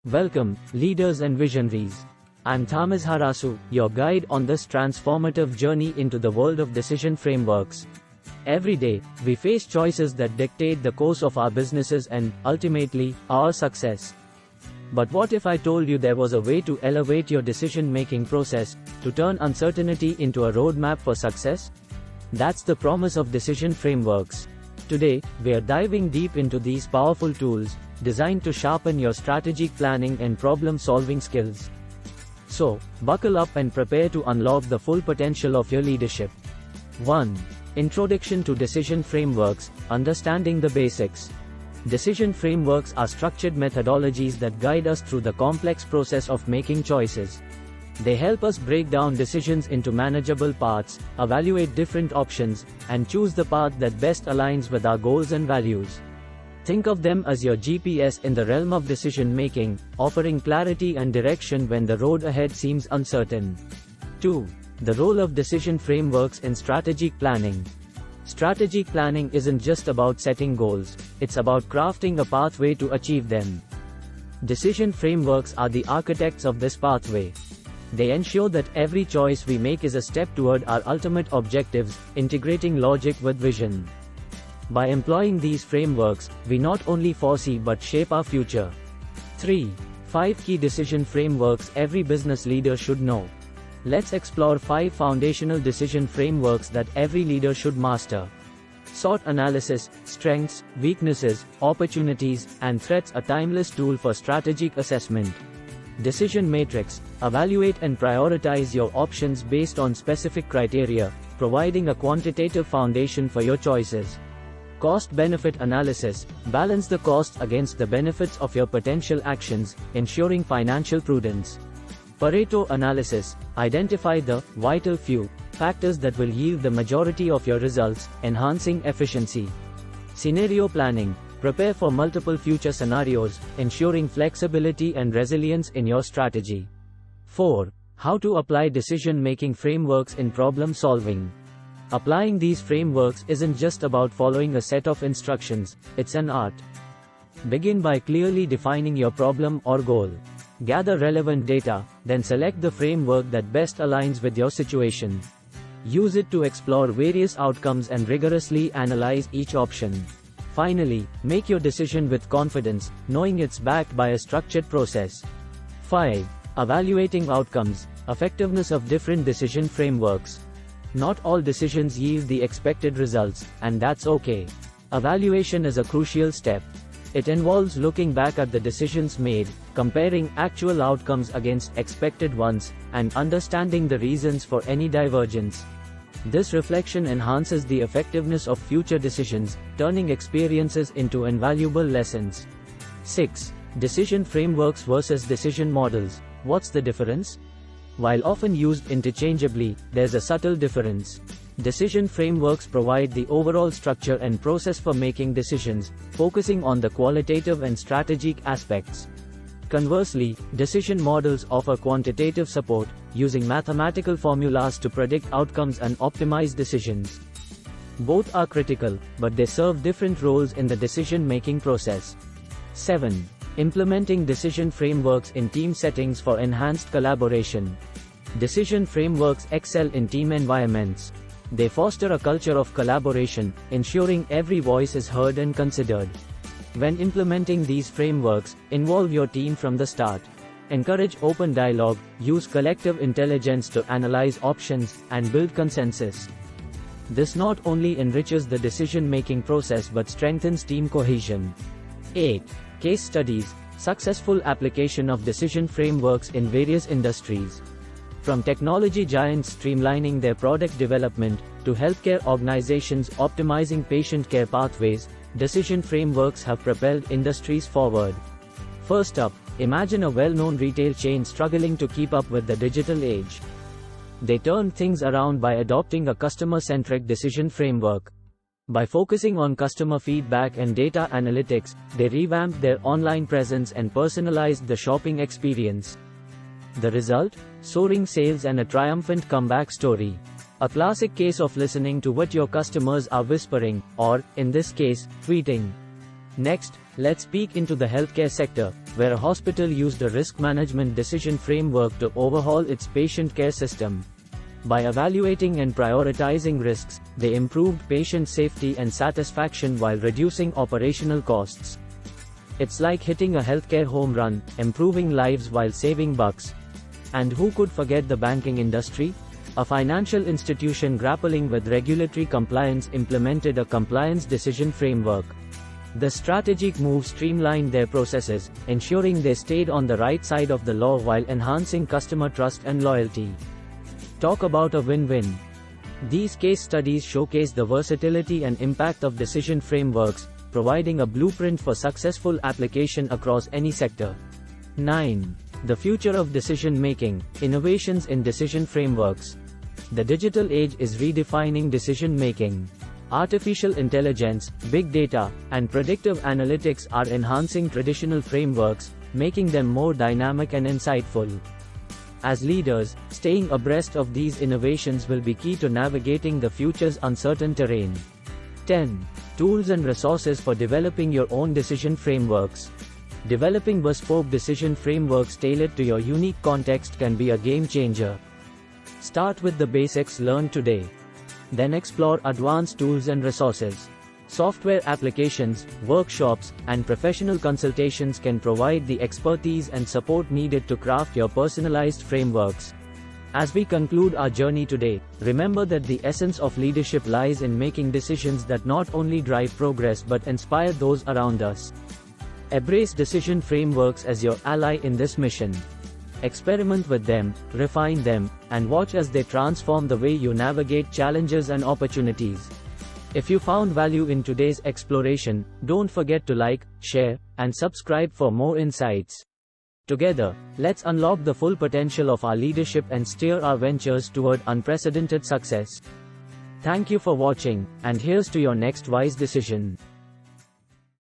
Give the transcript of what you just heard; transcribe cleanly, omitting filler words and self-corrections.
Welcome, leaders and visionaries. I'm Thamizharasu, your guide on this transformative journey into the world of decision frameworks. Every day, we face choices that dictate the course of our businesses and, ultimately, our success. But what if I told you there was a way to elevate your decision-making process, to turn uncertainty into a roadmap for success? That's the promise of decision frameworks. Today, we're diving deep into these powerful tools, designed to sharpen your strategic planning and problem-solving skills. So, buckle up and prepare to unlock the full potential of your leadership. 1. Introduction to Decision Frameworks, Understanding the Basics. Decision frameworks are structured methodologies that guide us through the complex process of making choices. They help us break down decisions into manageable parts, evaluate different options, and choose the path that best aligns with our goals and values. Think of them as your GPS in the realm of decision-making, offering clarity and direction when the road ahead seems uncertain. 2. The role of decision frameworks in strategic planning. Strategic planning isn't just about setting goals, it's about crafting a pathway to achieve them. Decision frameworks are the architects of this pathway. They ensure that every choice we make is a step toward our ultimate objectives, integrating logic with vision. By employing these frameworks, we not only foresee but shape our future. 3. 5 key decision frameworks every business leader should know. Let's explore 5 foundational decision frameworks that every leader should master. SWOT analysis, strengths, weaknesses, opportunities, and threats, a timeless tool for strategic assessment. Decision matrix, evaluate and prioritize your options based on specific criteria, providing a quantitative foundation for your choices. Cost-benefit analysis, balance the costs against the benefits of your potential actions, ensuring financial prudence. Pareto analysis, identify the vital few factors that will yield the majority of your results, enhancing efficiency. Scenario planning, prepare for multiple future scenarios, ensuring flexibility and resilience in your strategy. 4. How to apply decision-making frameworks in problem solving. Applying these frameworks isn't just about following a set of instructions, it's an art. Begin by clearly defining your problem or goal. Gather relevant data, then select the framework that best aligns with your situation. Use it to explore various outcomes and rigorously analyze each option. Finally, make your decision with confidence, knowing it's backed by a structured process. 5. Evaluating outcomes, effectiveness of different decision frameworks. Not all decisions yield the expected results, and that's okay. Evaluation is a crucial step. It involves looking back at the decisions made, comparing actual outcomes against expected ones, and understanding the reasons for any divergence. This reflection enhances the effectiveness of future decisions, turning experiences into invaluable lessons. 6. Decision frameworks versus decision models. What's the difference? While often used interchangeably, there's a subtle difference. Decision frameworks provide the overall structure and process for making decisions, focusing on the qualitative and strategic aspects. Conversely, decision models offer quantitative support, using mathematical formulas to predict outcomes and optimize decisions. Both are critical, but they serve different roles in the decision-making process. 7. Implementing decision frameworks in team settings for enhanced collaboration. Decision frameworks excel in team environments. They foster a culture of collaboration, ensuring every voice is heard and considered. When implementing these frameworks, involve your team from the start. Encourage open dialogue, use collective intelligence to analyze options, and build consensus. This not only enriches the decision-making process but strengthens team cohesion. 8. Case studies, successful application of decision frameworks in various industries. From technology giants streamlining their product development, to healthcare organizations optimizing patient care pathways, decision frameworks have propelled industries forward. First up, imagine a well-known retail chain struggling to keep up with the digital age. They turned things around by adopting a customer-centric decision framework. By focusing on customer feedback and data analytics, they revamped their online presence and personalized the shopping experience. The result? Soaring sales and a triumphant comeback story. A classic case of listening to what your customers are whispering, or, in this case, tweeting. Next, Let's peek into the healthcare sector, where a hospital used a risk management decision framework to overhaul its patient care system. By evaluating and prioritizing risks, they improved patient safety and satisfaction while reducing operational costs. It's like hitting a healthcare home run, improving lives while saving bucks. And who could forget the banking industry? A financial institution grappling with regulatory compliance implemented a compliance decision framework. The strategic move streamlined their processes, ensuring they stayed on the right side of the law while enhancing customer trust and loyalty. Talk about a win-win. These case studies showcase the versatility and impact of decision frameworks, providing a blueprint for successful application across any sector. 9. The future of decision-making, innovations in decision frameworks. The digital age is redefining decision-making. Artificial intelligence, big data, and predictive analytics are enhancing traditional frameworks, making them more dynamic and insightful. As leaders, staying abreast of these innovations will be key to navigating the future's uncertain terrain. 10. Tools and resources for developing your own decision frameworks. Developing bespoke decision frameworks tailored to your unique context can be a game changer. Start with the basics learned today. Then explore advanced tools and resources. Software applications, workshops, and professional consultations can provide the expertise and support needed to craft your personalized frameworks. As we conclude our journey today, remember that the essence of leadership lies in making decisions that not only drive progress but inspire those around us. Embrace decision frameworks as your ally in this mission. Experiment with them, refine them, and watch as they transform the way you navigate challenges and opportunities. If you found value in today's exploration, don't forget to like, share, and subscribe for more insights. Together, let's unlock the full potential of our leadership and steer our ventures toward unprecedented success. Thank you for watching, and here's to your next wise decision.